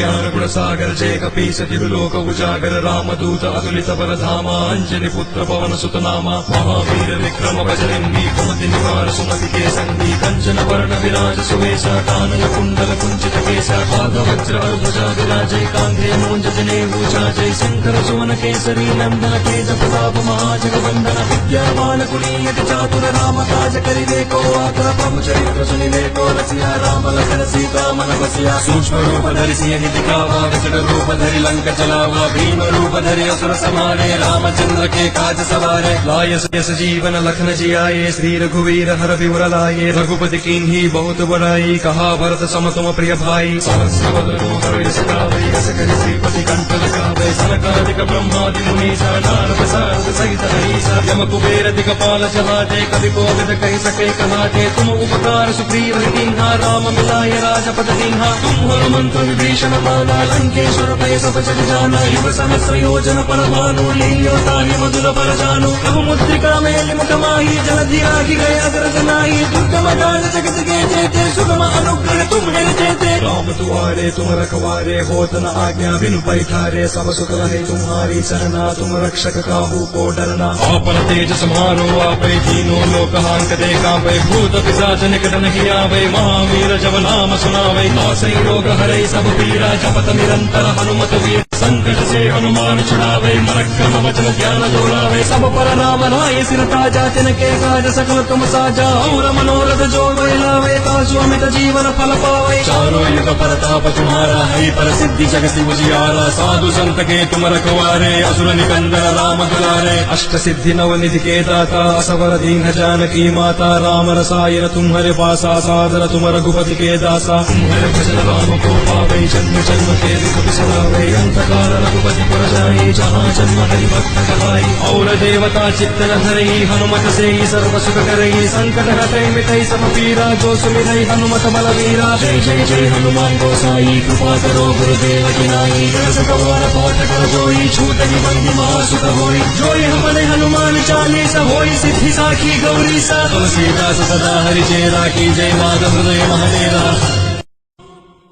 ज्ञान गुण सागर जय कपीस लोक उजागर रामदूत अतुलित बलधामा अंजनी पुत्र पवन सुत नामा महावीर विक्रम बजरंगी कुमति निवार सुमति के संगी कंचन वर्ण विराज सुवेश कानन कुंडल कुंचित केश वज्र ध्वजा विराजय कांधे मूंज जनेऊ जय शंकर सुवन केसरी नंदन तेज प्रताप महाजगवंदन विद्यावान कुलीयति चातुर राम काज करिवे को आकर प्रभु चरित्र सुनिवे को रसिया राम लखन सीता मन बसिया सूक्ष्म रूप धरि सिंह दिखावा विकट रूप धरि लंक चलावा भीम रूप धरि असुर समारे रामचंद्र के काज सवारे लाय यस जीवन लखन जियाए श्री रघुवीर हर विवर लाए रघुपति कीन्ही बहुत बड़ाई कहा भरत सम तुम प्रिय भाई सहस्र बदनो हरि सदावै यस करि श्रीपति कंठ लगावै सनकादिक ब्रह्मादि मुनीसा नारद सारद सहित हरीसा यम कुबेर दिगपाल चहाते कवि कोविद कहि सके कहाते तुम उपकार सुग्रीव कीन्हा राम मिलाय राजपद दीन्हा तुम हनुमंत विभीषण माना लंकेश्वर भय सब जग जाना युग सहस्र योजन पर भानु लील्यो ताहि मधुर पर जानु प्रभु मुद्रिका मेलि मुख माहि जलधि आगि गए अग्रज नाहि दुर्गम काज जगत के जेते सुगम अनुग्रह तुम है जेते राम तुम्हारे तुम रखवारे होत न आज्ञा बिनु पैठारे सब सुख लहे तुम्हारी सरना तुम रक्षक काहू को डरना आपन तेज सम्हारो आपै तीनों लोक हांकते कांपै भूत पिशाच निकट नहीं आवे महावीर जब नाम सुनावे नासै रोग हरै सब पीरा जपत निरंतर हनुमत वीर संकट से हनुमान छुड़ावे मरक्रम वचन ध्यान दोहरावे सब पर नाम राय सिर ताजा तिनके काज सकल तुम साजा और मनोरथ जो लावे तासु अमित जीवन फल पावे चारों युग परताप तुम्हारा है प्रसिद्धि जगत उजियारा साधु संत के तुम रखवारे असुर निकंदन राम दुलारे अष्ट सिद्धि नव निधि के दाता असवर दीन जानकी माता राम रसायन तुम्हारे पासा सादर तुम रघुपति के दासा तुम्हारे भजन राम को पावे जन्म जन्म के दुख बिसरावे अंत काल रघुपति पुर जाई जहाँ जन्म हरि भक्त कहाई और देवता चित्त न धरई हनुमत से ही सर्व सुख करई संकट हटई मिटई सब पीरा जो सुमिरई हनुमत बलवीरा जय जय जय हनुमान गोसाई कृपा करो गुरुदेव की नाई सवार पाठ कर जोई छूटई बंदी महासुख होई जोई हमने हनुमान चालीसा होई सिद्धि साखी गौरी सा तुलसीदास सदा हरि चेरा की जय माधव हृदय महदेरा।